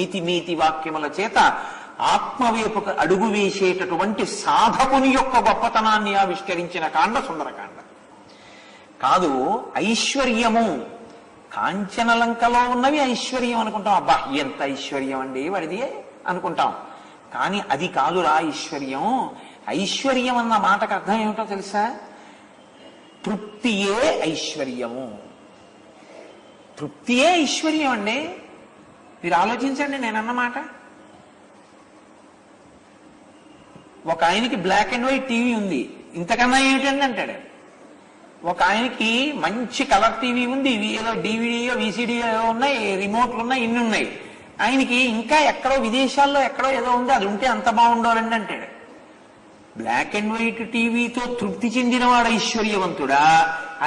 నీతి వాక్యముల చేత ఆత్మవేపుకు అడుగు వేసేటటువంటి సాధకుని యొక్క గొప్పతనాన్ని ఆవిష్కరించిన కాండ సుందరకాండ కాదు. ఐశ్వర్యము కాంచనలంకలో ఉన్నవి ఐశ్వర్యం అనుకుంటాం. అబ్బా ఎంత ఐశ్వర్యం అండి వాడిది అనుకుంటాం. కానీ అది కాదురా ఐశ్వర్యం. ఐశ్వర్యం అన్న మాటకు అర్థం ఏమిటో తెలుసా? తృప్తియే ఐశ్వర్యము. తృప్తియే ఐశ్వర్యం అండి. మీరు ఆలోచించండి నేనన్నమాట. ఒక ఆయనకి బ్లాక్ అండ్ వైట్ టీవీ ఉంది, ఇంతకన్నా ఏమిటండి అంటాడు. ఒక ఆయనకి మంచి కలర్ టీవీ ఉంది, ఏదో డివిడియో విసిడియో ఉన్నాయి, రిమోట్లు ఉన్నాయి, ఇన్ని ఉన్నాయి. ఆయనకి ఇంకా ఎక్కడో విదేశాల్లో ఎక్కడో ఏదో ఉంది, అది ఉంటే అంత బాగుండాలండి అంటాడు. బ్లాక్ అండ్ వైట్ టీవీతో తృప్తి చెందినవాడు ఐశ్వర్యవంతుడా,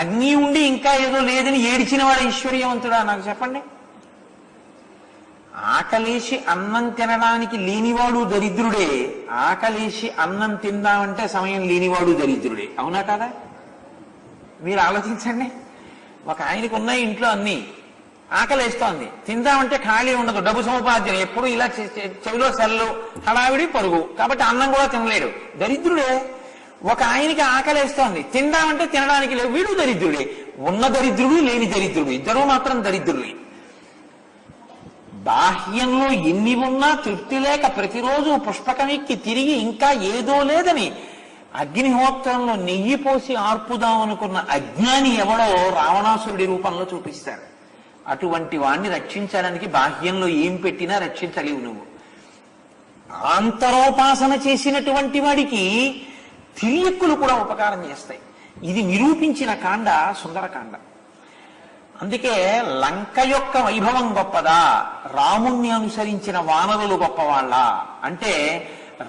అన్నీ ఉండి ఇంకా ఏదో లేదని ఏడిచినవాడు ఐశ్వర్యవంతుడా? నాకు చెప్పండి. ఆకలేసి అన్నం తినడానికి లేనివాడు దరిద్రుడే, ఆకలేసి అన్నం తిందామంటే సమయం లేనివాడు దరిద్రుడే. అవునా కాదా? మీరు ఆలోచించండి. ఒక ఆయనకు ఉన్నాయి ఇంట్లో అన్ని, ఆకలేస్తోంది, తిందామంటే ఖాళీ ఉండదు, డబ్బు సముపార్జన ఎప్పుడు ఇలా చెవిలో సెల్లు హడావిడి పరుగు, కాబట్టి అన్నం కూడా తినలేడు, దరిద్రుడే. ఒక ఆయనకి ఆకలేస్తోంది, తిందామంటే తినడానికి లేవు, వీడు దరిద్రుడే. ఉన్న దరిద్రుడు లేని దరిద్రుడు ఇద్దరూ మాత్రం దరిద్రుడే. బాహ్యంలో ఎన్ని ఉన్నా తృప్తి లేక ప్రతిరోజు పుష్పకమెక్కి తిరిగి ఇంకా ఏదో లేదని అగ్నిహోత్రంలో నెయ్యి పోసి ఆర్పుదాం అనుకున్న అజ్ఞాని ఎవడో రావణాసురుడి రూపంలో చూపిస్తాడు. అటువంటి వాణ్ణి రక్షించడానికి బాహ్యంలో ఏం పెట్టినా రక్షించలేవు నువ్వు. ఆంతరోపాసన చేసినటువంటి వాడికి తిరియక్కులు కూడా ఉపకారం చేస్తాయి. ఇది నిరూపించిన కాండ సుందరకాండ. అందుకే లంక యొక్క వైభవం గొప్పదా, రాముణ్ణి అనుసరించిన వానరులు గొప్పవాళ్ళ అంటే,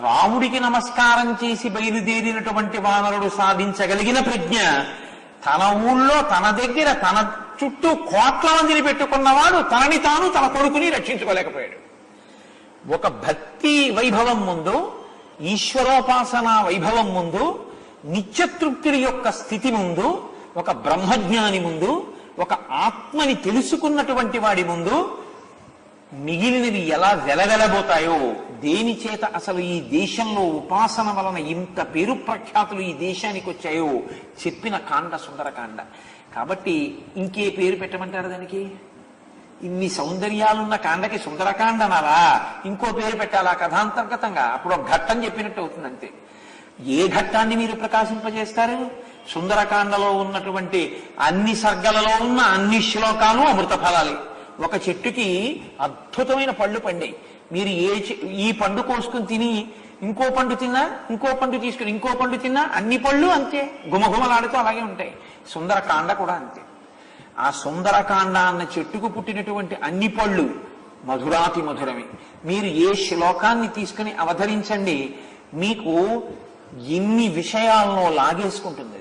రాముడికి నమస్కారం చేసి బయలుదేరినటువంటి వానరుడు సాధించగలిగిన ప్రజ్ఞ తన ఊళ్ళో తన దగ్గర తన చుట్టూ కోట్ల మందిని పెట్టుకున్నవాడు తనని తాను తన కొడుకుని రక్షించుకోలేకపోయాడు. ఒక భక్తి వైభవం ముందు, ఈశ్వరోపాసన వైభవం ముందు, నిత్యతృప్తుడి యొక్క స్థితి ముందు, ఒక బ్రహ్మజ్ఞాని ముందు, ఒక ఆత్మని తెలుసుకున్నటువంటి వాడి ముందు మిగిలినవి ఎలా వెలవెలబోతాయో, దేని చేత అసలు ఈ దేశంలో ఉపాసన వలన ఇంత పేరు ప్రఖ్యాతులు ఈ దేశానికి వచ్చాయో చెప్పిన కాండ సుందరకాండ. కాబట్టి ఇంకే పేరు పెట్టమంటారు దానికి? ఇన్ని సౌందర్యాలున్న కాండకి సుందరకాండ అనాలా? ఇంకో పేరు పెట్టాలా కథాంతర్గతంగా? అప్పుడు ఒక ఘట్టం చెప్పినట్టు అవుతుంది అంతే. ఏ ఘట్టాన్ని మీరు ప్రకాశింపజేస్తారు? సుందరకాండలో ఉన్నటువంటి అన్ని సర్గలలో ఉన్న అన్ని శ్లోకాలు అమృత ఫలాలే. ఒక చెట్టుకి అద్భుతమైన పళ్ళు పండాయి. మీరు ఈ పండు కోసుకుని తిని ఇంకో పండు తిన్నా, ఇంకో పండు తీసుకుని ఇంకో పండు తిన్నా అన్ని పళ్ళు అంతే గుమగుమలాడుతూ అలాగే ఉంటాయి. సుందరకాండ కూడా అంతే. ఆ సుందరకాండ అన్న చెట్టుకు పుట్టినటువంటి అన్ని పళ్ళు మధురాతి మధురమే. మీరు ఏ శ్లోకాన్ని తీసుకుని అవతరించండి, మీకు ఎన్ని విషయాలను లాగేసుకుంటుంది,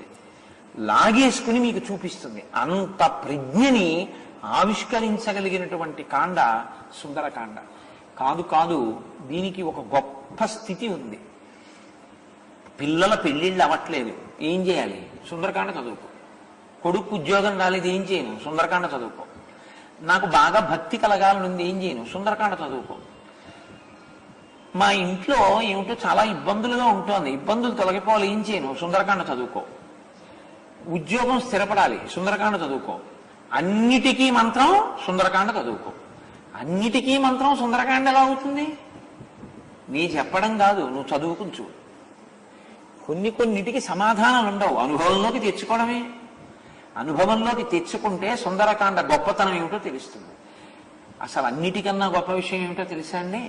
లాగేసుకుని మీకు చూపిస్తుంది. అంత ప్రజ్ఞని ఆవిష్కరించగలిగినటువంటి కాండ సుందరకాండ. కాదు కాదు, దీనికి ఒక గొప్ప స్థితి ఉంది. పిల్లల పెళ్లిళ్ళు అవ్వట్లేదు, ఏం చేయాలి? సుందరకాండ చదువుకో. కొడుకు ఉద్యోగం రాలేదు, ఏం చేయను? సుందరకాండ చదువుకో. నాకు బాగా భక్తి కలగాలనుంది, ఏం చేయను? సుందరకాండ చదువుకో. మా ఇంట్లో ఏమిటో చాలా ఇబ్బందులుగా ఉంటుంది, ఇబ్బందులు తొలగిపోవాలి, ఏం చేయను? సుందరకాండ చదువుకో. ఉద్యోగం స్థిరపడాలి, సుందరకాండ చదువుకో. అన్నిటికీ మంత్రం సుందరకాండ చదువుకో. అన్నిటికీ మంత్రం సుందరకాండ ఎలా అవుతుంది? నీ చెప్పడం కాదు, నువ్వు చదువుకుని చూడు. కొన్నిటికి సమాధానాలు ఉండవు, అనుభవంలోకి తెచ్చుకోవడమే. అనుభవంలోకి తెచ్చుకుంటే సుందరకాండ గొప్పతనం ఏమిటో తెలుస్తుంది. అసలు అన్నిటికన్నా గొప్ప విషయం ఏమిటో తెలుసా అండి?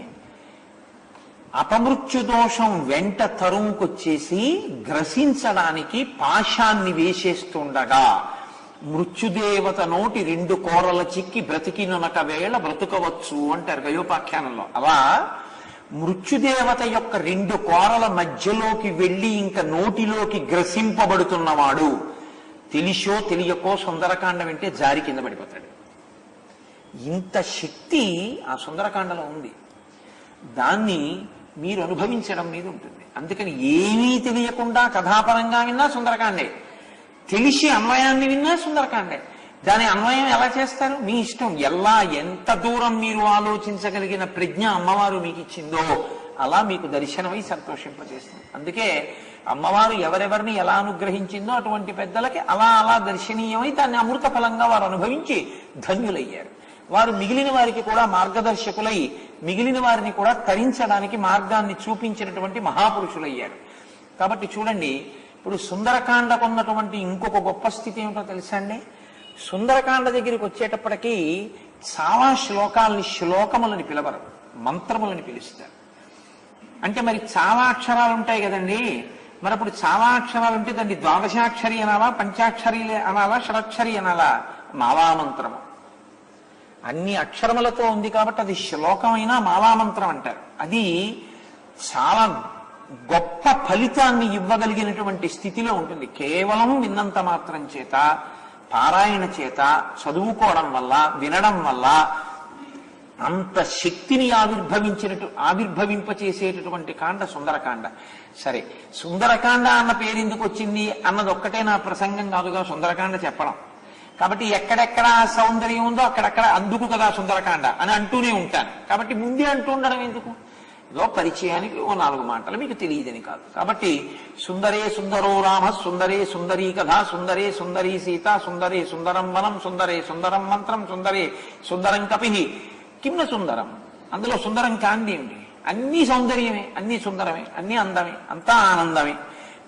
అపమృత్యు దోషం వెంట తరుముకొచ్చేసి గ్రసించడానికి పాశాన్ని వేసేస్తుండగా మృత్యుదేవత నోటి 2 కోరల చిక్కి బ్రతికినొనక వేళ బ్రతుకవచ్చు అంటారు గయోపాఖ్యానంలో. అలా మృత్యుదేవత యొక్క 2 కోరల మధ్యలోకి వెళ్ళి ఇంకా నోటిలోకి గ్రసింపబడుతున్నవాడు తెలిసో తెలియకో సుందరకాండ వింటే జారి కింద పడిపోతాడు. ఇంత శక్తి ఆ సుందరకాండలో ఉంది. దాన్ని మీరు అనుభవించడం మీద ఉంటుంది. అందుకని ఏమీ తెలియకుండా కథాపరంగా విన్నా సుందరకాండే, తెలిసి అన్వయాన్ని విన్నా సుందరకాండే. దాని అన్వయం ఎలా చేస్తారు? మీ ఇష్టం. ఎంత దూరం మీరు ఆలోచించగలిగిన ప్రజ్ఞ అమ్మవారు మీకు ఇచ్చిందో అలా మీకు దర్శనమై సంతోషింపజేస్తుంది. అందుకే అమ్మవారు ఎవరెవరిని ఎలా అనుగ్రహించిందో అటువంటి పెద్దలకి అలా అలా దర్శనీయమై దాన్ని అమృత ఫలంగా వారు అనుభవించి ధన్యులయ్యారు. వారు మిగిలిన వారికి కూడా మార్గదర్శకులై మిగిలిన వారిని కూడా తరించడానికి మార్గాన్ని చూపించినటువంటి మహాపురుషులయ్యారు. కాబట్టి చూడండి, ఇప్పుడు సుందరకాండకు ఉన్నటువంటి ఇంకొక గొప్ప స్థితి ఏమిటో తెలుసా అండి? సుందరకాండ దగ్గరికి వచ్చేటప్పటికీ చాలా శ్లోకములని పిలవరు, మంత్రములని పిలుస్తారు. అంటే మరి చాలా అక్షరాలు ఉంటాయి కదండి. మరి అప్పుడు చాలా అక్షరాలు ఉంటే దాన్ని ద్వాదశాక్షరి అనాలా, పంచాక్షరి అనాలా, షడక్షరి అనాలా? మాలామంత్రము. అన్ని అక్షరములతో ఉంది కాబట్టి అది శ్లోకమైనా మాలామంత్రం అంటారు. అది చాలా గొప్ప ఫలితాన్ని ఇవ్వగలిగినటువంటి స్థితిలో ఉంటుంది. కేవలం విన్నంత మాత్రం చేత, పారాయణ చేత, చదువుకోవడం వల్ల, వినడం వల్ల అంత శక్తిని ఆవిర్భవింపచేసేటటువంటి కాండ సుందరకాండ. సరే, సుందరకాండ అన్న పేరు ఎందుకు వచ్చింది అన్నది ఒక్కటే నా ప్రసంగం కాదుగా సుందరకాండ చెప్పడం. కాబట్టి ఎక్కడెక్కడ సౌందర్యం ఉందో అక్కడక్కడ అందుకు కదా సుందరకాండ అని అంటూనే ఉంటాను. కాబట్టి ముందే అంటూ ఉండడం ఎందుకు? ఏదో పరిచయానికి 4 మాటలు మీకు తెలియదని కాదు. కాబట్టి సుందరే సుందరో రామ, సుందరే సుందరీ కథ, సుందరే సుందరీ సీత, సుందరే సుందరం వనం, సుందరే సుందరం మంత్రం, సుందరే సుందరం కపిహి, కిమ్న సుందరం. అందులో సుందరం కాంతి ఉంది. అన్ని సౌందర్యమే, అన్ని సుందరమే, అన్ని అందమే, అంతా ఆనందమే.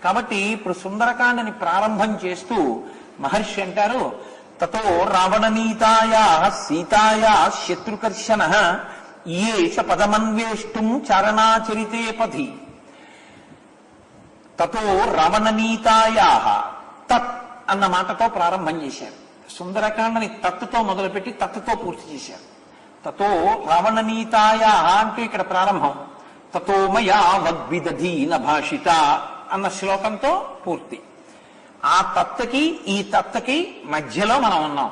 కాబట్టి ఇప్పుడు సుందరకాండని ప్రారంభం చేస్తూ మహర్షి అంటారు, తతో రావణనీతాయా సీతాయా శత్రుకర్షణ ఏష పదమన్వేష్టం చారణాచరితే పథి. తతో రావణనీతాయా, తత్ అన్న మాటతో ప్రారంభం చేశారు. సుందరకాండని తత్తుతో మొదలుపెట్టి తత్తుతో పూర్తి చేశారు. తతో రావణనీతాయా అంటూ ఇక్కడ ప్రారంభం. తతో మయా వద్విదధీన భాషిత అన్న శ్లోకంతో పూర్తి. ఆ తత్వకి ఈ తత్వకి మధ్యలో మనం ఉన్నాం.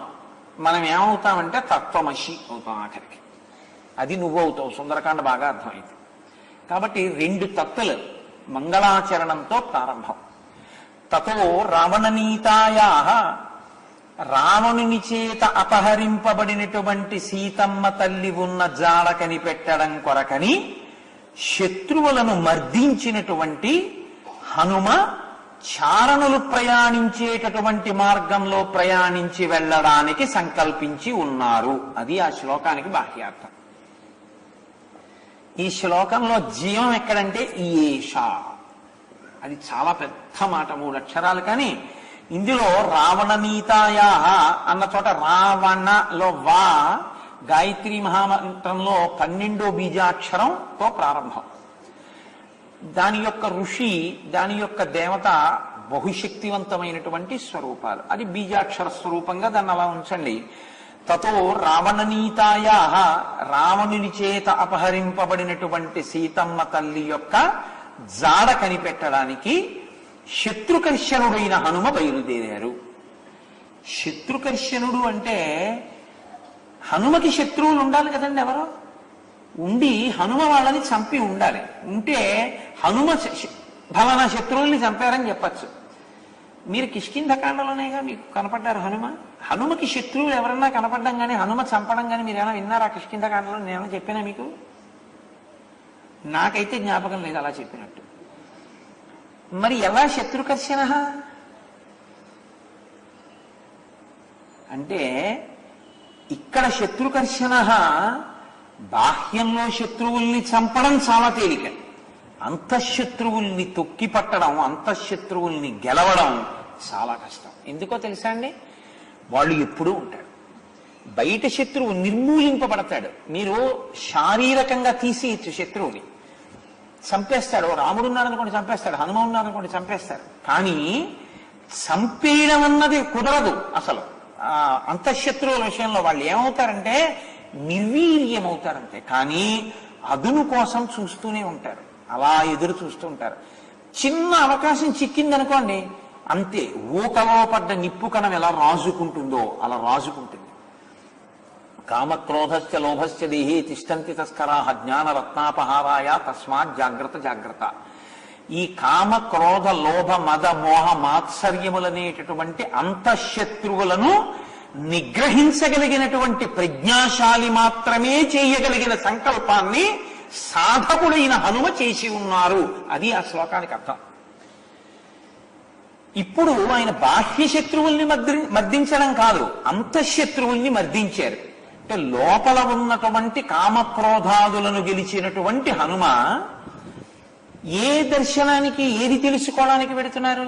మనం ఏమవుతామంటే తత్వమసి అవుతాం ఆఖరికి. అది నువ్వు అవుతావు. సుందరకాండ బాగా అర్థమైంది. కాబట్టి 2 తత్తులు మంగళాచరణంతో ప్రారంభం. తతో రావణనీతాయా, రావణుని చేత అపహరింపబడినటువంటి సీతమ్మ తల్లి ఉన్న జాడ కనిపెట్టడం కొరకని శత్రువులను మర్దించినటువంటి హనుమ చారణులు ప్రయాణించేటటువంటి మార్గంలో ప్రయాణించి వెళ్ళడానికి సంకల్పించి ఉన్నారు. అది ఆ శ్లోకానికి బాహ్యార్థం. ఈ శ్లోకంలో జీవం ఎక్కడంటే ఈష. అది చాలా పెద్ద మాట, 3 అక్షరాలు. కానీ ఇందులో రావణనీతాయా అన్న చోట రావణలో వా గాయత్రి మహామంత్రంలో 12వ బీజాక్షరంతో ప్రారంభం. దాని యొక్క ఋషి, దాని యొక్క దేవత బహుశక్తివంతమైనటువంటి స్వరూపాలు. అది బీజాక్షర స్వరూపంగా దాన్ని అలా ఉంచండి. తతో రావణనీతాయా, రావణుని చేత అపహరింపబడినటువంటి సీతమ్మ తల్లి యొక్క జాడ కనిపెట్టడానికి శత్రుకర్షణుడైన హనుమ బయలుదేరారు. శత్రుకర్షణుడు అంటే హనుమకి శత్రువులు ఉండాలి కదండి. ఎవరో ఉండి హనుమ వాళ్ళని చంపి ఉండాలి. ఉంటే హనుమ ఫలానా శత్రువుల్ని చంపారని చెప్పచ్చు. మీరు కిష్కింధకాండలోనేగా మీకు కనపడ్డారు హనుమ. హనుమకి శత్రువులు ఎవరన్నా కనపడ్డం కానీ హనుమ చంపడం కానీ మీరు ఏమైనా విన్నారా కిష్కింధకాండలో? నేను చెప్పినా మీకు? నాకైతే జ్ఞాపకం లేదు అలా చెప్పినట్టు. మరి ఎలా శత్రుకర్షణ అంటే ఇక్కడ శత్రుకర్షణ బాహ్యంలో శత్రువుల్ని చంపడం చాలా తేలిక. అంతఃశత్రువుల్ని తొక్కి పట్టడం, అంతఃశత్రువుల్ని గెలవడం చాలా కష్టం. ఎందుకో తెలుసా అండి? వాళ్ళు ఎప్పుడూ ఉంటారు. బయట శత్రువు నిర్మూలింపబడతాడు. మీరు శారీరకంగా తీసేయచ్చు శత్రువుని, చంపేస్తాడు. రాముడు ఉన్నాడనుకోండి చంపేస్తాడు, హనుమ ఉన్నాడనుకోండి చంపేస్తాడు. కానీ చంపేయడం అన్నది కుదరదు అసలు. అంతఃశత్రువుల విషయంలో వాళ్ళు ఏమవుతారంటే నిర్వీర్యమవుతారంతే. కానీ అదును కోసం చూస్తూనే ఉంటారు, అలా ఎదురు చూస్తూ ఉంటారు. చిన్న అవకాశం చిక్కిందనుకోండి అంతే. ఊకలో పడ్డ నిప్పు కణం ఎలా రాజుకుంటుందో అలా రాజుకుంటుంది. కామక్రోధశ్చ లోభశ్చ దేహే తిష్టంతి తస్కరాః జ్ఞానరత్నాపహారాయ తస్మాత్ జాగ్రత్త జాగ్రత్త. ఈ కామ క్రోధ లోభ మద మోహ మాత్సర్యములనేటటువంటి అంతఃశత్రువులను నిగ్రహించగలిగినటువంటి ప్రజ్ఞాశాలి మాత్రమే చేయగలిగిన సంకల్పాన్ని సాధకుడైన హనుమ చేసి ఉన్నారు. అది ఆ శ్లోకానికి అర్థం. ఇప్పుడు ఆయన బాహ్య శత్రువుల్ని మర్దించడం కాదు, అంతఃశత్రువుల్ని మర్దించారు. అంటే లోపల ఉన్నటువంటి కామక్రోధాదులను గెలిచినటువంటి హనుమ ఏ దర్శనానికి, ఏది తెలుసుకోవడానికి పెడుతున్నారు?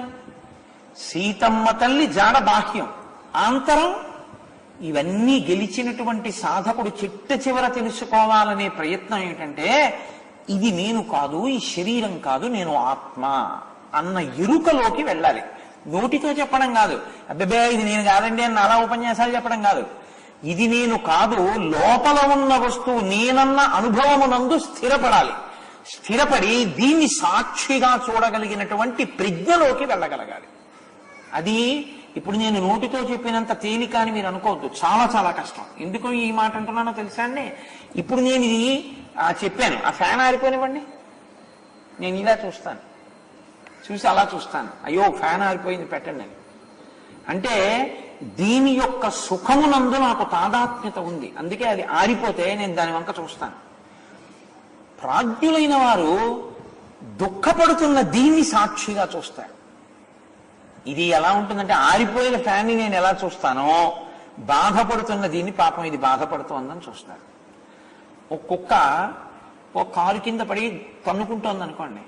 సీతమ్మ తల్లి జాడ బాహ్యం, ఆంతరం ఇవన్నీ గెలిచినటువంటి సాధకుడు చిట్ట చివర తెలుసుకోవాలనే ప్రయత్నం ఏంటంటే, ఇది నేను కాదు, ఈ శరీరం కాదు, నేను ఆత్మ అన్న ఎరుకలోకి వెళ్ళాలి. నోటితో చెప్పడం కాదు, అబ్బే ఇది నేను కాదండి అని అలా ఉపన్యాసాలు చెప్పడం కాదు. ఇది నేను కాదు, లోపల ఉన్న వస్తువు నేనన్న అనుభవమునందు స్థిరపడాలి. స్థిరపడి దీన్ని సాక్షిగా చూడగలిగినటువంటి ప్రజ్ఞలోకి వెళ్ళగలగాలి. అది ఇప్పుడు నేను నోటితో చెప్పినంత తేలిక అని మీరు అనుకోవద్దు, చాలా చాలా కష్టం. ఎందుకు ఈ మాట అంటున్నానో తెలుసా అండి? ఇప్పుడు నేను ఇది చెప్పాను, ఆ ఫ్యాన్ ఆరిపోనివ్వండి, నేను ఇలా చూస్తాను, చూసి అలా చూస్తాను, అయ్యో ఫ్యాన్ ఆరిపోయింది పెట్టండి అని. అంటే దీని యొక్క సుఖమునందు నాకు తాదాత్మ్యత ఉంది, అందుకే అది ఆరిపోతే నేను దాని వంక చూస్తాను. ప్రాజ్ఞులైన వారు దుఃఖపడుతున్న దీన్ని సాక్షిగా చూస్తారు. ఇది ఎలా ఉంటుందంటే, ఆరిపోయిన ఫ్యాన్ని నేను ఎలా చూస్తానో బాధపడుతున్న దీన్ని పాపం ఇది బాధపడుతోందని చూస్తారు. ఒక కుక్క ఒక కారు కింద పడి తన్నుకుంటోంది అనుకోండి,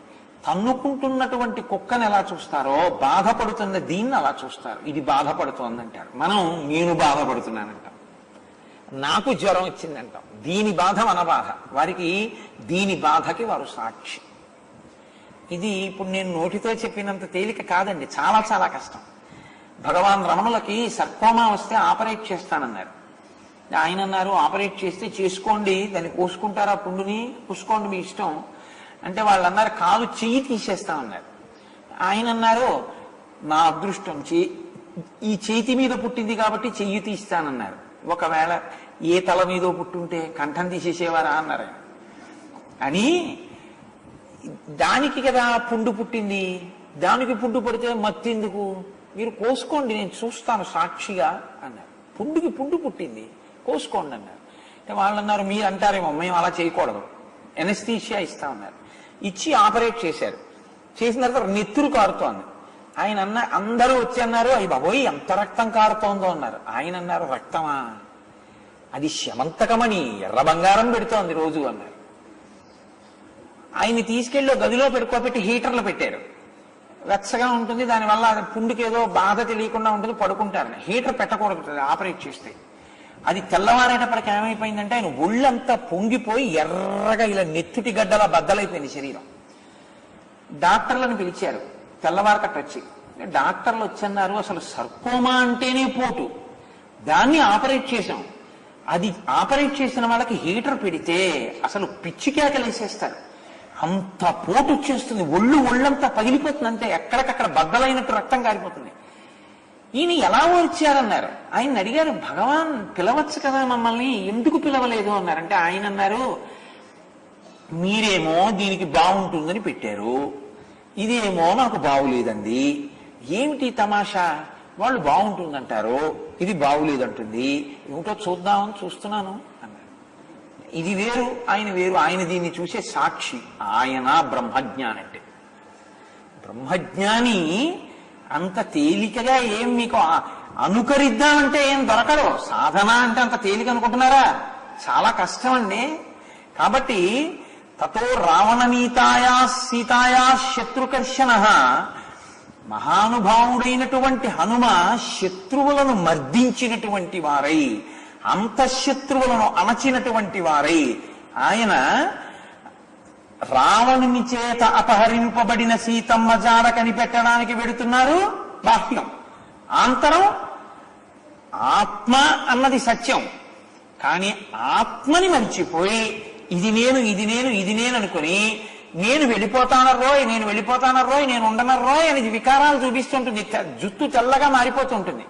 తన్నుకుంటున్నటువంటి కుక్కను ఎలా చూస్తారో బాధపడుతున్న దీన్ని అలా చూస్తారు. ఇది బాధపడుతోందంటారు, మనం నేను బాధపడుతున్నానంటాం, నాకు జ్వరం వచ్చిందంటాం. దీని బాధ మన బాధ, వారికి దీని బాధకి వారు సాక్షి. ఇది ఇప్పుడు నేను నోటితో చెప్పినంత తేలిక కాదండి, చాలా చాలా కష్టం. భగవాన్ రమణులకి సర్కోమా వస్తే ఆపరేట్ చేస్తానన్నారు. ఆయన అన్నారు, ఆపరేట్ చేస్తే చేసుకోండి, దాన్ని కోసుకుంటారా పుండుని, కోసుకోండి మీ ఇష్టం అంటే, వాళ్ళు అన్నారు కాదు చెయ్యి తీసేస్తామన్నారు. ఆయన అన్నారు, నా అదృష్టం ఈ చేతి మీద పుట్టింది కాబట్టి చెయ్యి తీస్తానన్నారు. ఒకవేళ ఏ తల మీదో పుట్టుంటే కంఠం తీసేసేవారా అన్నారు ఆయన. అని దానికి కదా పుండు పుట్టింది, దానికి పుండు పడితే మత్తెందుకు, మీరు కోసుకోండి నేను చూస్తాను సాక్షిగా అన్నారు. పుండుకి పుండు పుట్టింది, కోసుకోండి అన్నారు. అంటే వాళ్ళు అన్నారు, మీరు అంటారేమో మేము అలా చేయకూడదు, ఎనస్థీషియా ఇస్తామన్నారు. ఇచ్చి ఆపరేట్ చేశారు. చేసిన తర్వాత నెత్తురు కారుతోంది. ఆయన అందరూ వచ్చి అన్నారు, అయ్యి బాబోయ్ ఎంత రక్తం కారుతోందో అన్నారు. ఆయన అన్నారు, రక్తమా, అది శమంతకమని ఎర్ర బంగారం పెడుతోంది రోజు అన్నారు. ఆయన్ని తీసుకెళ్ళి గదిలో పెట్టుకోబెట్టి హీటర్లు పెట్టారు, వెచ్చగా ఉంటుంది, దానివల్ల పుండుకి ఏదో బాధ తెలియకుండా ఉంటుంది, పడుకుంటారు. హీటర్ పెట్టకూడదు ఆపరేట్ చేస్తే. అది తెల్లవారేటప్పటికి ఏమైపోయిందంటే ఆయన ఒళ్ళంతా పొంగిపోయి ఎర్రగా ఇలా నెత్తుటి గడ్డలా బద్దలైపోయింది శరీరం. డాక్టర్లను పిలిచారు, తెల్లవారకట్ట వచ్చి. డాక్టర్లు వచ్చన్నారు, అసలు సర్కోమా అంటేనే పోటు, దాన్ని ఆపరేట్ చేశాం. అది ఆపరేట్ చేసిన వాళ్ళకి హీటర్ పెడితే అసలు పిచ్చి కేకలేసేస్తారు, అంత పోటు వచ్చేస్తుంది, ఒళ్ళంతా పగిలిపోతుంది, అంతే ఎక్కడికక్కడ బద్దలైనట్టు రక్తం కారిపోతుంది. ఈయన ఎలా వచ్చారన్నారు. ఆయన అడిగారు, భగవాన్ పిలవచ్చు కదా మమ్మల్ని, ఎందుకు పిలవలేదు అన్నారంటే ఆయన అన్నారు, మీరేమో దీనికి బాగుంటుందని పెట్టారు, ఇదేమో నాకు బాగులేదండి, ఏమిటి తమాషా, వాళ్ళు బాగుంటుందంటారు, ఇది బాగులేదంటుంది, ఏమిటో చూద్దామని చూస్తున్నాను అన్నారు. ఇది వేరు ఆయన వేరు, ఆయన దీన్ని చూసే సాక్షి. ఆయన బ్రహ్మజ్ఞాని. అంటే బ్రహ్మజ్ఞాని అంత తేలికగా ఏం మీకు అనుకరిద్దామంటే ఏం దొరకదు. సాధన అంటే అంత తేలిక అనుకుంటున్నారా? చాలా కష్టం అండి. కాబట్టి తతో రావణనీతాయా సీతాయా శత్రుకర్షణ, మహానుభావుడైనటువంటి హనుమ శత్రువులను మర్దించినటువంటి వారై, అంతఃశత్రువులను అణచినటువంటి వారై, ఆయన రావణుని చేత అపహరింపబడిన సీతమ్మ జాడ కనిపెట్టడానికి వెడుతున్నారు. బాహ్యం, ఆంతరం. ఆత్మ అన్నది సత్యం, కానీ ఆత్మని మర్చిపోయి ఇది నేను ఇది నేను ఇది నేను అనుకుని నేను వెళ్ళిపోతానర్రోయ్ నేను వెళ్ళిపోతానర్రోయ్ నేను ఉండనర్రోయ్ అనేది వికారాలు చూపిస్తుంటుంది. జుట్టు తెల్లగా మారిపోతుంటుంది.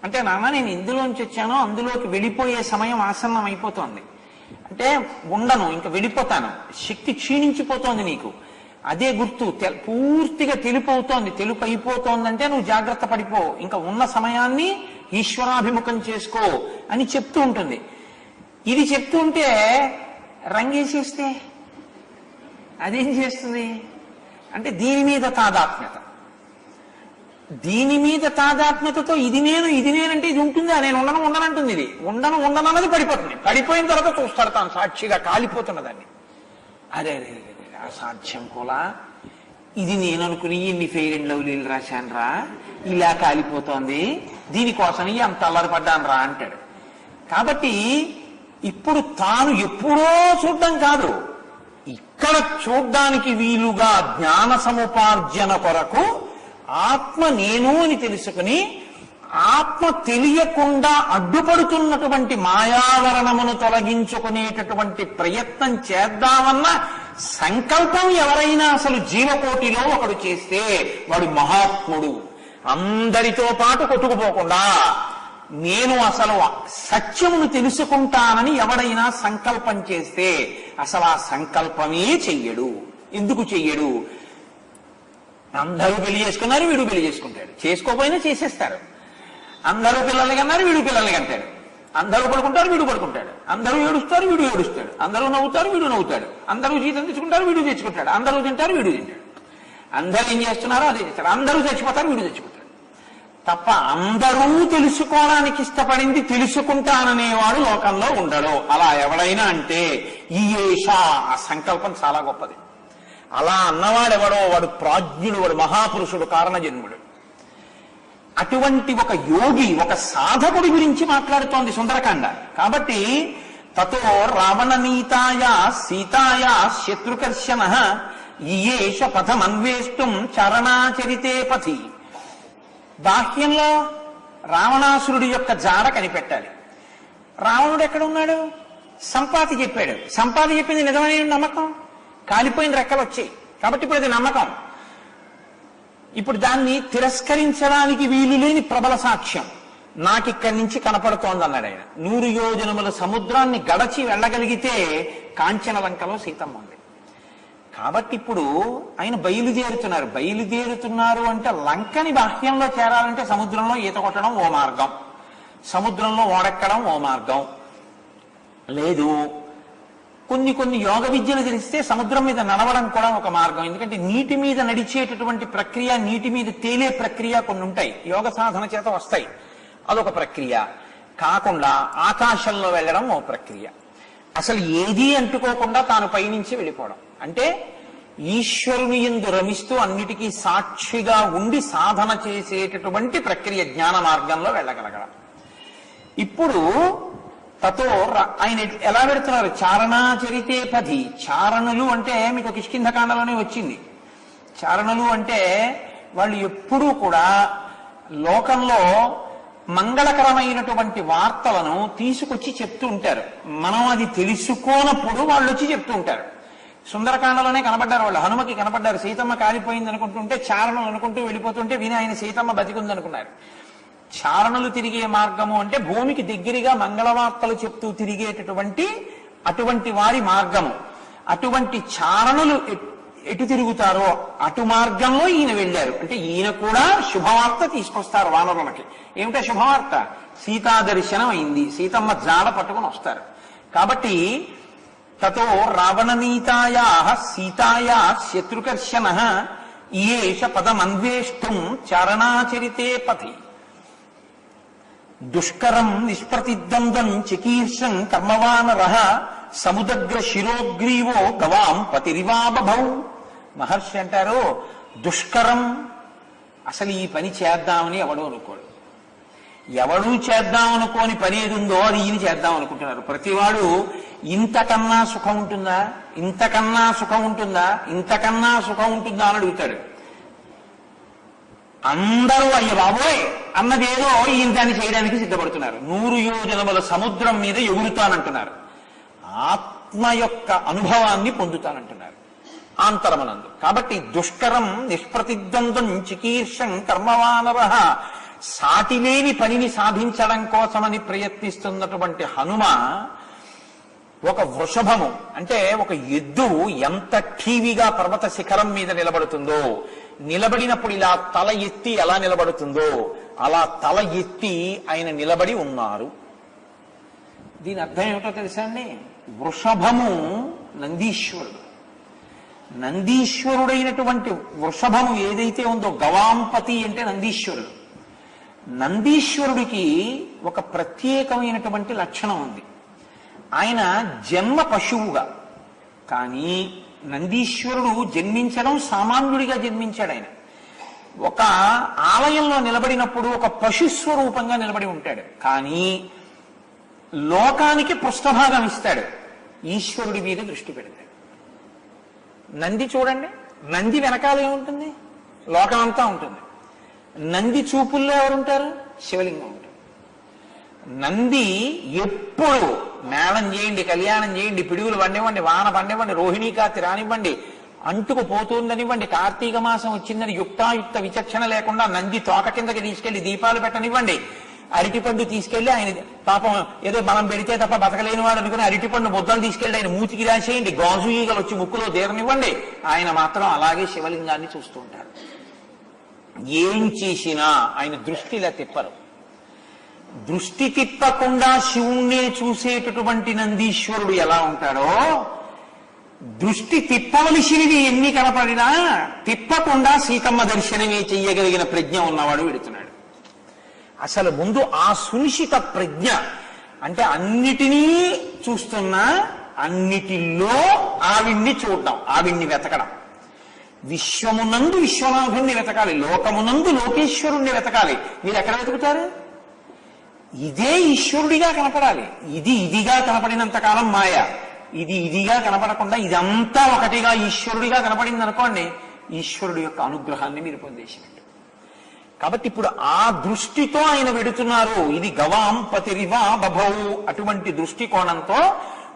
అంటే నాన్న నేను ఇందులోంచి వచ్చానో అందులోకి వెళ్ళిపోయే సమయం ఆసన్నం అయిపోతోంది, అంటే ఉండను, ఇంకా వెళ్ళిపోతాను, శక్తి క్షీణించిపోతోంది నీకు, అదే గుర్తు. పూర్తిగా తెలుపు అవుతోంది, తెలుపు అయిపోతోందంటే నువ్వు జాగ్రత్త పడిపో, ఇంకా ఉన్న సమయాన్ని ఈశ్వరాభిముఖం చేసుకో అని చెప్తూ ఉంటుంది. ఇది చెప్తూ ఉంటే రంగేసేస్తే అదేం చేస్తుంది అంటే దీని మీద తాదాత్మ్యత. దీని మీద తాదాత్మ్యతతో ఇది నేనంటే ఇది ఉంటుందా, నేను ఉండనంటుంది. ఇది ఉండనన్నది పడిపోతుంది. పడిపోయిన తర్వాత చూస్తాడు తాను సాక్షిగా కాలిపోతున్నదాన్ని. అదే అసాధ్యం కూడా, ఇది నేను అనుకుని ఇన్ని ఫెయిర్ అండ్ లవ్లీలు రాశాను రా, ఇలా కాలిపోతోంది, దీనికోసం అంత అల్లరిపడ్డాను రా అంటాడు. కాబట్టి ఇప్పుడు తాను ఎప్పుడో చూడడం కాదు, ఇక్కడ చూడ్డానికి వీలుగా జ్ఞాన సముపార్జన కొరకు ఆత్మ నేను అని తెలుసుకుని ఆత్మ తెలియకుండా అడ్డుపడుతున్నటువంటి మాయావరణమును తొలగించుకునేటటువంటి ప్రయత్నం చేద్దామన్న సంకల్పం ఎవరైనా అసలు జీవకోటిలో ఒకడు చేస్తే వాడు మహాత్ముడు. అందరితో పాటు కొట్టుకుపోకుండా నేను అసలు సత్యమును తెలుసుకుంటానని ఎవడైనా సంకల్పం చేస్తే అసలు ఆ సంకల్పమే చెయ్యడు. ఎందుకు చెయ్యడు? అందరూ పెళ్లి చేసుకున్నారు, వీడు పెళ్లి చేసుకుంటాడు. చేసుకోపోయినా చేసేస్తారు. అందరూ పిల్లల్ని కన్నారు, వీడు పిల్లల్ని కంటాడు. అందరూ పడుకుంటారు, వీడు పడుకుంటాడు. అందరూ ఏడుస్తారు, వీడు ఏడుస్తాడు. అందరూ నవ్వుతారు, వీడు నవ్వుతాడు. అందరూ జీతం తెచ్చుకుంటారు, వీడు తెచ్చుకుంటాడు. అందరూ తింటారు, వీడు తింటాడు. అందరూ ఏం చేస్తున్నారో అదే చేస్తారు. అందరూ చచ్చిపోతారు, వీడు చచ్చిపోతాడు. తప్ప అందరూ తెలుసుకోవడానికి ఇష్టపడింది తెలుసుకుంటాననేవాడు లోకంలో ఉండడు. అలా ఎవడైనా అంటే ఈ ఆ సంకల్పం చాలా గొప్పది. అలా అన్నవాడెవడో వాడు ప్రాజ్ఞుడు, వాడు మహాపురుషుడు, కారణజన్ముడు. అటువంటి ఒక యోగి, ఒక సాధకుడి గురించి మాట్లాడుతోంది సుందరకాండ. కాబట్టి తతో రావణనీతాయా సీతాయా శత్రుకర్షణ ఈయేష పథమన్వేష్టం చరణాచరితే పథి. బాహ్యంలో రావణాసురుడి యొక్క జాడ కనిపెట్టాలి. రావణుడు ఎక్కడ ఉన్నాడు? సంపాతి చెప్పాడు. సంపాతి చెప్పింది నిజమైన నమ్మకం. కాలిపోయిన రెక్కలు వచ్చాయి కాబట్టి ఇప్పుడు అది నమ్మకం. ఇప్పుడు దాన్ని తిరస్కరించడానికి వీలు లేని ప్రబల సాక్ష్యం నాకిక్కడి నుంచి కనపడుతోంది అన్నాడు ఆయన. 100 యోజనముల సముద్రాన్ని గడచి వెళ్ళగలిగితే కాంచనలంకలో సీతమ్మ ఉంది. కాబట్టి ఇప్పుడు ఆయన బయలుదేరుతున్నారు అంటే లంకని బాహ్యంలో చేరాలంటే సముద్రంలో ఈత కొట్టడం ఓ మార్గం, సముద్రంలో ఓడెక్కడం ఓ మార్గం. లేదు, కొన్ని యోగ విద్యలు తెలిస్తే సముద్రం మీద నడవడం కూడా ఒక మార్గం. ఎందుకంటే నీటి మీద నడిచేటటువంటి ప్రక్రియ, నీటి మీద తేలే ప్రక్రియ కొన్ని ఉంటాయి, యోగ సాధన చేత వస్తాయి, అదొక ప్రక్రియ. కాకుండా ఆకాశంలో వెళ్ళడం ఓ ప్రక్రియ. అసలు ఏదీ అంటుకోకుండా తాను పైనుంచి వెళ్ళిపోవడం అంటే ఈశ్వరుని యందు రమిస్తూ అన్నిటికీ సాక్షిగా ఉండి సాధన చేసేటటువంటి ప్రక్రియ, జ్ఞాన మార్గంలో వెళ్ళగలగడం. ఇప్పుడు తతో ఆయన ఎలా పెడుతున్నారు? చారణాచరితే పథి. చారణులు అంటే మీకు కిష్కింధకాండలోనే వచ్చింది. చారణులు అంటే వాళ్ళు ఎప్పుడూ కూడా లోకంలో మంగళకరమైనటువంటి వార్తలను తీసుకొచ్చి చెప్తూ ఉంటారు. మనం అది తెలుసుకోనప్పుడు వాళ్ళు వచ్చి చెప్తూ ఉంటారు. సుందరకాండలోనే కనబడ్డారు వాళ్ళు. హనుమకి కనబడ్డారు. సీతమ్మ కాలిపోయింది అనుకుంటుంటే చారణులు అనుకుంటూ వెళ్ళిపోతుంటే విని ఆయన సీతమ్మ బతికుంది అనుకున్నారు. చారణులు తిరిగే మార్గము అంటే భూమికి దగ్గరగా మంగళవార్తలు చెప్తూ తిరిగేటటువంటి అటువంటి వారి మార్గము. అటువంటి చారణులు ఎటు తిరుగుతారో అటు మార్గంలో ఈయన వెళ్ళారు. అంటే ఈయన కూడా శుభవార్త తీసుకొస్తారు వానరులకి. ఏమిటా శుభవార్త? సీతా దర్శనం అయింది, సీతమ్మ జాడ పట్టుకుని వస్తారు. కాబట్టి తతో రావణనీతాయా సీతాయా శత్రుకర్షణ ఈయేష పదమన్వేష్టం చారణాచరితే పథి. దుష్కరం నిష్ప్రతిద్వంద్వం చికీర్షం కర్మవానరః సముద్ర శిరోగ్రీవో గవాం పతిరివాబభౌ. మహర్షి అంటారు, దుష్కరం, అసలు ఈ పని చేద్దామని ఎవడూ అనుకోడు. ఎవడూ చేద్దామనుకోని పని ఏది ఉందో అది ఈయన చేద్దాం అనుకుంటున్నారు. ప్రతివాడు ఇంతకన్నా సుఖం ఉంటుందా, ఇంతకన్నా సుఖం ఉంటుందా, ఇంతకన్నా సుఖం ఉంటుందా అని అడుగుతాడు. అందరూ అయ్య బాబోయ్ అన్నదేదో ఈయన దాన్ని చేయడానికి సిద్ధపడుతున్నారు. 100 యోజనముల సముద్రం మీద ఎగురుతానంటున్నారు. ఆత్మ యొక్క అనుభవాన్ని పొందుతానంటున్నారు ఆంతరమనందు. కాబట్టి దుష్కరం నిష్ప్రతిద్వంద్వం చికీర్షం కర్మవానరః. సాటిలేని పనిని సాధించడం కోసమని ప్రయత్నిస్తున్నటువంటి హనుమ ఒక వృషభము అంటే ఒక ఎద్దు ఎంత ఠీవిగా పర్వత శిఖరం మీద నిలబడుతుందో, నిలబడినప్పుడు ఇలా తల ఎత్తి ఎలా నిలబడుతుందో అలా తల ఎత్తి ఆయన నిలబడి ఉన్నారు. దీని అర్థం ఏమిటో తెలుసా అండి? వృషభము నందీశ్వరుడు. నందీశ్వరుడైనటువంటి వృషభము ఏదైతే ఉందో, గవాంపతి అంటే నందీశ్వరుడు. నందీశ్వరుడికి ఒక ప్రత్యేకమైనటువంటి లక్షణం ఉంది. ఆయన జన్మ పశువుగా, కానీ నందీశ్వరుడు జన్మించడం సామాన్యుడిగా జన్మించాడు. ఆయన ఒక ఆలయంలో నిలబడినప్పుడు ఒక పశుస్వరూపంగా నిలబడి ఉంటాడు, కానీ లోకానికి పృష్ఠభాగం ఇస్తాడు, ఈశ్వరుడి మీద దృష్టి పెడతాడు. నంది చూడండి, నంది వెనకాల ఏముంటుంది? లోకమంతా ఉంటుంది. నంది చూపుల్లో ఎవరుంటారు? శివలింగం ఉంటారు. నంది ఎప్పుడు మేళం చేయండి, కళ్యాణం చేయండి, పిడుగులు పండివ్వండి, వాన పండివ్వండి, రోహిణీ కార్తె రానివ్వండి, అంటుకు పోతుందనివ్వండి, కార్తీక మాసం వచ్చిందని యుక్తాయుక్త విచక్షణ లేకుండా నంది తోక కిందకి తీసుకెళ్లి దీపాలు పెట్టనివ్వండి, అరటిపండు తీసుకెళ్లి ఆయన పాపం ఏదో మనం పెడితే తప్ప బతకలేని వాడు అనుకుని అరటిపండు ముద్దలు తీసుకెళ్లి ఆయన మూతికి రాసేయండి, గాజు ఈగలు వచ్చి ముక్కులో తీరనివ్వండి, ఆయన మాత్రం అలాగే శివలింగాన్ని చూస్తూ ఉంటారు. ఏం చేసినా ఆయన దృష్టిలా తిప్పరు. దృష్టి తిప్పకుండా శివుణ్ణే చూసేటటువంటి నందీశ్వరుడు ఎలా ఉంటాడో, దృష్టి తిప్పవలసినవి ఎన్ని కనపడినా తిప్పకుండా సీతమ్మ దర్శనమే చెయ్యగలిగిన ప్రజ్ఞ ఉన్నవాడు వెడుతున్నాడు. అసలు ముందు ఆ సునిశ్చిత ప్రజ్ఞ అంటే అన్నిటినీ చూస్తున్నా అన్నిటిలో ఆవిడ్ని చూడడం, ఆవిడ్ని వెతకడం. విశ్వమునందు విశ్వనాథుణ్ణి వెతకాలి, లోకమునందు లోకేశ్వరుణ్ణి వెతకాలి. మీరు ఎక్కడ వెతుకుతారు? ఇదే ఈశ్వరుడిగా కనపడాలి. ఇది ఇదిగా కనపడినంత కాలం మాయ, ఇది ఇదిగా కనపడకుండా ఇదంతా ఒకటిగా ఈశ్వరుడిగా కనపడింది అనుకోండి, ఈశ్వరుడి యొక్క అనుగ్రహాన్ని మీరు పొందేసినట్టు. కాబట్టి ఇప్పుడు ఆ దృష్టితో ఆయన వెడుతున్నారు. ఇది గవాంపతిరివా బభౌ, అటువంటి దృష్టికోణంతో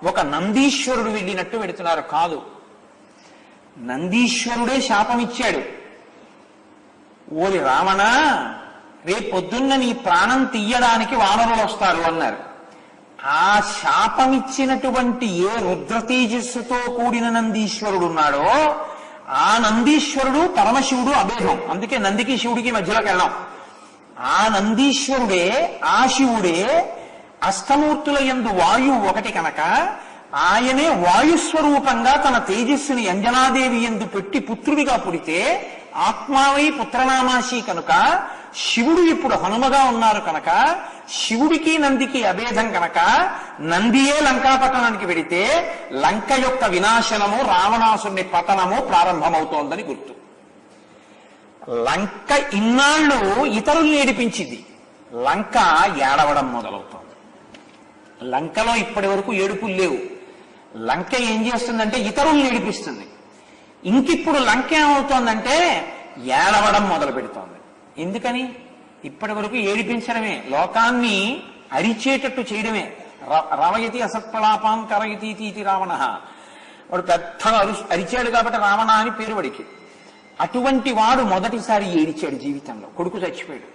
ఒక నందీశ్వరుడు వెళ్ళినట్టు వెడుతున్నారు. కాదు, నందీశ్వరుడే శాపం ఇచ్చాడు. ఓరి రావణ, రేపొద్దున్న నీ ప్రాణం తీయడానికి వానరులు వస్తారు అన్నారు. ఆ శాపమిచ్చినటువంటి ఏ రుద్ర తేజస్సుతో కూడిన నందీశ్వరుడు ఉన్నాడో ఆ నందీశ్వరుడు పరమశివుడు అభేదం. అందుకే నందికి శివుడికి మధ్యలోకి వెళ్ళాం. ఆ నందీశ్వరుడే, ఆ శివుడే అష్టమూర్తుల యందు వాయువు ఒకటి కనుక ఆయనే వాయుస్వరూపంగా తన తేజస్సుని అంజనాదేవి యందు పెట్టి పుత్రుడిగా పుడితే ఆత్మావై పుత్రనామాసి కనుక శివుడు ఇప్పుడు హనుమగా ఉన్నారు కనుక శివుడికి నందికి అభేదం కనుక నందియే లంకాపట్టణానికి వెడితే లంక యొక్క వినాశనము, రావణాసుని పతనము ప్రారంభమవుతోందని గుర్తు. లంక ఇన్నాళ్ళు ఇతరుల్ని ఏడిపించింది, లంక ఏడవడం మొదలవుతోంది. లంకలో ఇప్పటి వరకు ఏడుపులు లేవు. లంక ఏం చేస్తుందంటే ఇతరుల్ని ఏడిపిస్తుంది. ఇంకిప్పుడు లంక ఏమవుతోందంటే ఏడవడం మొదలు పెడుతోంది. ఎందుకని? ఇప్పటి వరకు ఏడిపించడమే, లోకాన్ని అరిచేటట్టు చేయడమే. రవయతి అసత్ప్రలాపాం కరయతి తీతి రావణ. వాడు పెద్దగా అరిచాడు కాబట్టి రావణ అని పేరు వాడికి. అటువంటి వాడు మొదటిసారి ఏడిచాడు జీవితంలో. కొడుకు చచ్చిపోయాడు.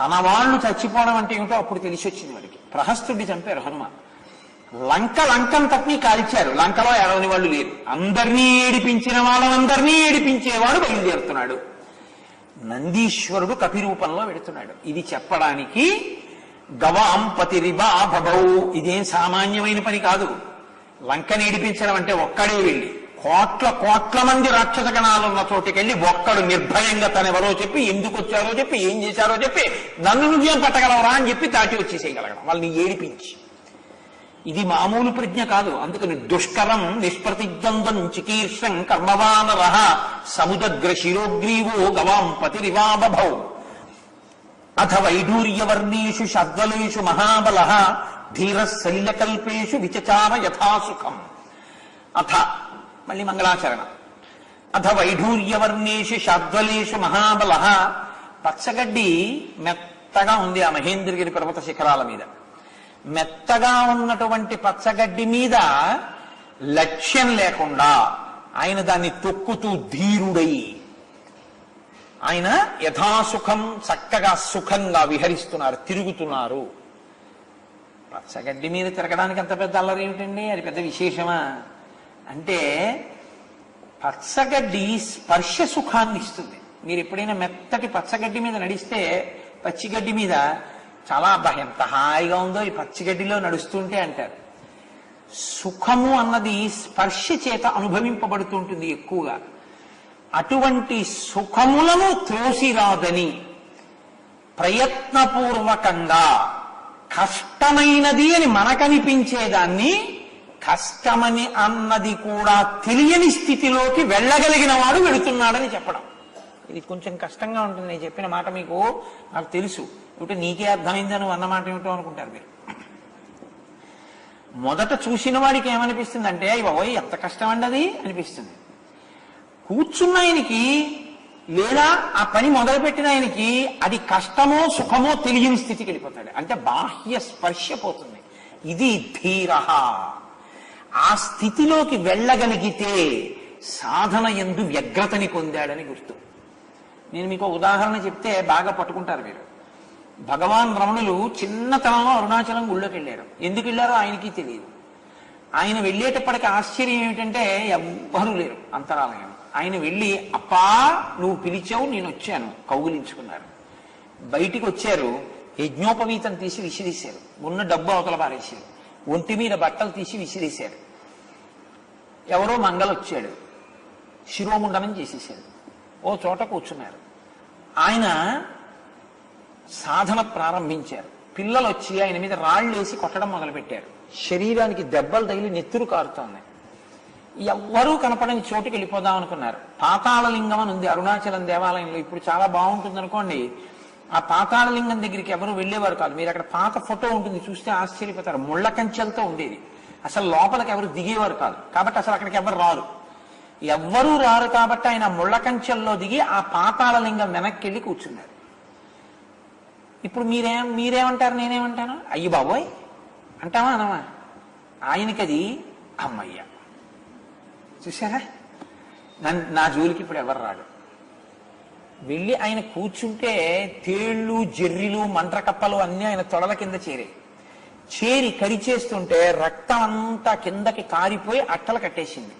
తన వాళ్ళు చచ్చిపోవడం అంటే ఏమిటో అప్పుడు తెలిసి వచ్చింది వాడికి. ప్రహస్తుడిని చంపారు హనుమ. లంకంతటినీ కాల్చారు. లంకలో ఏడవని వాళ్ళు లేరు. అందరినీ ఏడిపించిన వాళ్ళందరినీ ఏడిపించేవాడు బయలుదేరుతున్నాడు. నందీశ్వరుడు కపిరూపంలో వెడుతున్నాడు. ఇది చెప్పడానికి గవాంపతిరివా బభౌ, ఇదేం సామాన్యమైన పని కాదు. లంకని ఏడిపించడం అంటే ఒక్కడే వెళ్ళి కోట్ల మంది రాక్షస గణాలున్న చోటికెళ్ళి ఒక్కడు నిర్భయంగా తనెవరో చెప్పి, ఎందుకు వచ్చారో చెప్పి, ఏం చేశారో చెప్పి, నన్ను నువ్వేం పట్టగలవరా అని చెప్పి తాటి వచ్చేసేయగలగడం, వాళ్ళని ఏడిపించి. ఇది మామూలు ప్రజ్ఞ కాదు. అందుకని దుష్కరం నిష్ప్రతిద్వంద్వం చికీర్షం కర్మవానరః సముదగ్ర శిరోగ్రీవో గవాంపతిరివా బభౌ అథ వైఢూర్యవర్ణేషు షద్వలేషు మహాబలః ధీరః శల్యకల్పేషు విచచార యథాసుఖం. అథ మళ్ళీ మంగళాచరణం. అథ వైఢూర్యవర్ణేషు షద్వలేషు మహాబలః. పచ్చగడ్డి మెత్తగా ఉంది ఆ మహేంద్రగిరి పర్వత శిఖరాల మీద. మెత్తగా ఉన్నటువంటి పచ్చగడ్డి మీద లక్ష్యం లేకుండా ఆయన దాన్ని తొక్కుతూ ధీరుడై ఆయన యథాసుఖం చక్కగా సుఖంగా విహరిస్తున్నారు, తిరుగుతున్నారు. పచ్చగడ్డి మీద తిరగడానికి అంత పెద్ద అల్లరి ఏమిటండి? అది పెద్ద విశేషమా? అంటే పచ్చగడ్డి స్పర్శ సుఖాన్ని ఇస్తుంది. మీరు ఎప్పుడైనా మెత్తటి పచ్చగడ్డి మీద నడిస్తే, పచ్చిగడ్డి మీద చాలా ఎంత హాయిగా ఉందో ఈ పచ్చిగడ్డిలో నడుస్తుంటే అంటారు. సుఖము అన్నది స్పర్శ చేత అనుభవింపబడుతుంటుంది ఎక్కువగా. అటువంటి సుఖములను త్రోసిరాదని ప్రయత్నపూర్వకంగా కష్టమైనది అని మనకనిపించేదాన్ని కష్టమని అన్నది కూడా తెలియని స్థితిలోకి వెళ్ళగలిగిన వాడు వెళుతున్నాడని చెప్పడం. ఇది కొంచెం కష్టంగా ఉంటుంది. నేను చెప్పిన మాట మీకు నాకు తెలుసు, ఏమిటో నీకే అర్థమైందని నువ్వు అన్నమాట ఏమిటో అనుకుంటారు మీరు. మొదట చూసిన వాడికి ఏమనిపిస్తుందంటే బాబోయ్ ఎంత కష్టం అండి అది అనిపిస్తుంది. కూర్చున్న ఆయనకి లేదా ఆ పని మొదలుపెట్టిన ఆయనకి అది కష్టమో సుఖమో తెలియని స్థితికి వెళ్ళిపోతాడు. అంటే బాహ్య స్పర్శ పోతుంది. ఇది ధీర. ఆ స్థితిలోకి వెళ్ళగలిగితే సాధన యందు వ్యగ్రతని పొందాడని గుర్తు. నేను మీకు ఉదాహరణ చెప్తే బాగా పట్టుకుంటారు మీరు. భగవాన్ రమణులు చిన్నతనంలో అరుణాచలం గుళ్ళోకి వెళ్ళారు. ఎందుకు వెళ్ళారో ఆయనకి తెలియదు. ఆయన వెళ్ళేటప్పటికి ఆశ్చర్యం ఏమిటంటే ఎవ్వరూ లేరు అంతరాలయం. ఆయన వెళ్ళి అప్పా నువ్వు పిలిచావు నేను వచ్చాను కౌగులించుకున్నారు. బయటికి వచ్చారు, యజ్ఞోపవీతం తీసి విసిరేశారు, ఉన్న డబ్బు అవతల పారేశారు, ఒంటి మీద బట్టలు తీసి విసిరేశారు. ఎవరో మంగళొచ్చాడు, శిరోముండనం చేసేశారు. ఓ చోట కూర్చున్నారు. ఆయన సాధన ప్రారంభించారు. పిల్లలు వచ్చి ఆయన మీద రాళ్ళు వేసి కొట్టడం మొదలుపెట్టారు. శరీరానికి దెబ్బలు తగిలి నెత్తురు కారుతోంది. ఎవ్వరూ కనపడని చోటుకి వెళ్ళిపోదాం అనుకున్నారు. పాతాళలింగం అని ఉంది అరుణాచలం దేవాలయంలో. ఇప్పుడు చాలా బాగుంటుంది అనుకోండి. ఆ పాతాళలింగం దగ్గరికి ఎవరు వెళ్ళేవారు కాదు. మీరు అక్కడ పాత ఫోటో ఉంటుంది, చూస్తే ఆశ్చర్యపోతారు. ముళ్ళ కంచెలతో ఉండేది. అసలు లోపలికి ఎవరు దిగేవారు కాదు. కాబట్టి అసలు అక్కడికి ఎవరు రారు. ఎవ్వరూ రారు కాబట్టి ఆయన ముళ్ళ కంచెల్లో దిగి ఆ పాతాళలింగం వెనక్కి వెళ్ళి కూర్చున్నారు. ఇప్పుడు మీరేమంటారు, నేనేమంటాను? అయ్యి బాబోయ్ అంటావా అనవా? ఆయనకది అమ్మయ్య. చూసారా, నా జోలికి ఇప్పుడు ఎవరు రాడు. వెళ్ళి ఆయన కూర్చుంటే తేళ్లు జర్రిలు మంట్రకప్పలు అన్నీ ఆయన తొడల కింద చేరి కరిచేస్తుంటే రక్తం అంతా కిందకి కారిపోయి అట్టలు కట్టేసింది.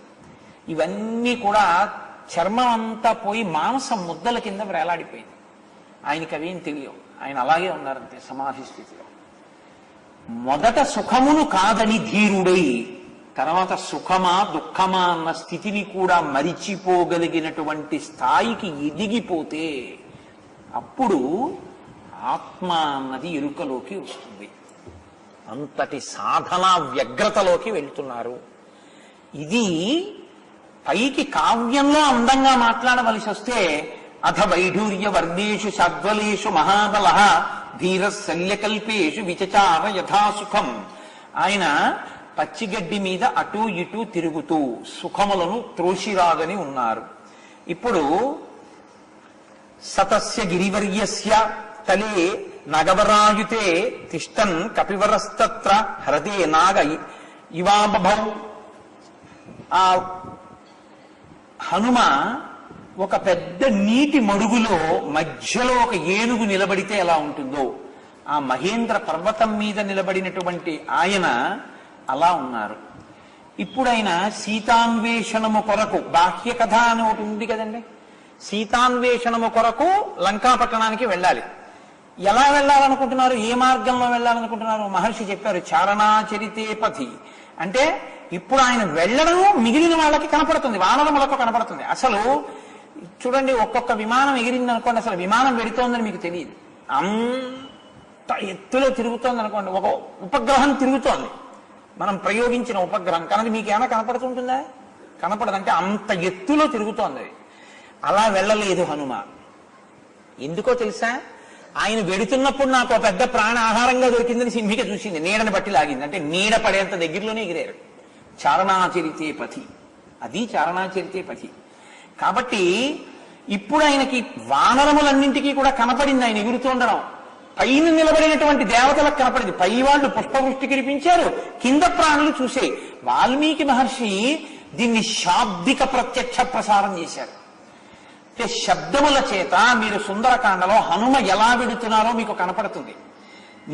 ఇవన్నీ కూడా చర్మం అంతా పోయి మాంసం ముద్దల కింద వేలాడిపోయింది. ఆయనకి అవేం తెలియవు. ఆయన అలాగే ఉన్నారంతే సమాధి స్థితిలో. మొదట సుఖమును కాదని ధీరుడై తర్వాత సుఖమా దుఃఖమా అన్న స్థితిని కూడా మరిచిపోగలిగినటువంటి స్థాయికి ఎదిగిపోతే అప్పుడు ఆత్మ అన్నది ఎరుకలోకి వస్తుంది. అంతటి సాధనా వ్యగ్రతలోకి వెళ్తున్నారు. ఇది పైకి కావ్యంలో అందంగా మాట్లాడవలసి వస్తే అథ వైఢూర్య వర్ణేషు సద్వలేషు మహాబల ధీర శల్యకల్పేషు విచచార యథాసుఖం. ఆయన పచ్చిగడ్డి మీద అటూ ఇటూ తిరుగుతూ సుఖములను త్రోసిరాదని ఉన్నారు. ఇప్పుడు సతస్య గిరివర్యస్య తలే నగవరాయుతే తిష్టన్ కపివరస్తత్ర హృదే నాగ ఇవాబభౌ. ఆ హనుమ ఒక పెద్ద నీటి మడుగులో మధ్యలో ఒక ఏనుగు నిలబడితే ఎలా ఉంటుందో ఆ మహేంద్ర పర్వతం మీద నిలబడినటువంటి ఆయన అలా ఉన్నారు. ఇప్పుడు ఆయన సీతాన్వేషణము కొరకు, బాహ్య కథ అని ఒకటి ఉంది కదండి, సీతాన్వేషణము కొరకు లంకాపట్టణానికి వెళ్ళాలి. ఎలా వెళ్ళాలనుకుంటున్నారు, ఏ మార్గంలో వెళ్ళాలనుకుంటున్నారు? మహర్షి చెప్పారు చారణాచరితే పథి. అంటే ఇప్పుడు ఆయన వెళ్ళడం మిగిలిన వాళ్ళకి కనపడుతుంది, వానరములకు కనపడుతుంది. అసలు చూడండి, ఒక్కొక్క విమానం ఎగిరింది అనుకోండి, అసలు విమానం వెడుతోందని మీకు తెలియదు. అంత ఎత్తులో తిరుగుతోంది అనుకోండి, ఒక ఉపగ్రహం తిరుగుతోంది, మనం ప్రయోగించిన ఉపగ్రహం, కానీ మీకు ఏమైనా కనపడుతుంటుందా? కనపడదంటే అంత ఎత్తులో తిరుగుతోంది. అలా వెళ్ళలేదు హనుమ. ఎందుకో తెలుసా? ఆయన వెడుతున్నప్పుడు నాకు ఒక పెద్ద ప్రాణ ఆహారంగా దొరికిందని సింహిక చూసింది, నీడని బట్టి లాగింది. అంటే నీడ పడేంత దగ్గరలోనే ఎగిరారు. చారణాచరితే పథి, అది చారణాచరితే పథి. కాబట్టి ఇప్పుడు ఆయనకి వానరములన్నింటికీ కూడా కనపడింది ఆయన ఎగురుతుండడం. పైన నిలబడినటువంటి దేవతలకు కనపడింది. పై వాళ్ళు పుష్పవృష్టి కురిపించారు, కింద ప్రాణులు చూసే. వాల్మీకి మహర్షి దీన్ని శాబ్దిక ప్రత్యక్ష ప్రసారం చేశారు. అంటే శబ్దముల చేత మీరు సుందరకాండలో హనుమ ఎలా వెడుతున్నారో మీకు కనపడుతుంది.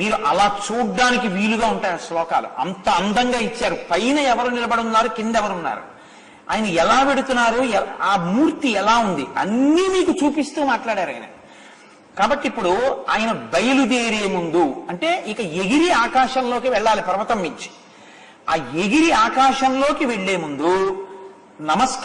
మీరు అలా చూడ్డానికి వీలుగా ఉంటాయి శ్లోకాలు. అంత అందంగా ఇచ్చారు. పైన ఎవరు నిలబడి ఉన్నారు, కింద ఎవరున్నారు. ఆయన ఎలా పెడుతున్నారు, ఆ మూర్తి ఎలా ఉంది, అన్నీ మీకు చూపిస్తూ మాట్లాడారు ఆయన. కాబట్టి ఇప్పుడు ఆయన బయలుదేరే ముందు అంటే ఇక ఎగిరి ఆకాశంలోకి వెళ్ళాలి పర్వతం మించి. ఆ ఎగిరి ఆకాశంలోకి వెళ్లే ముందు నమస్కారం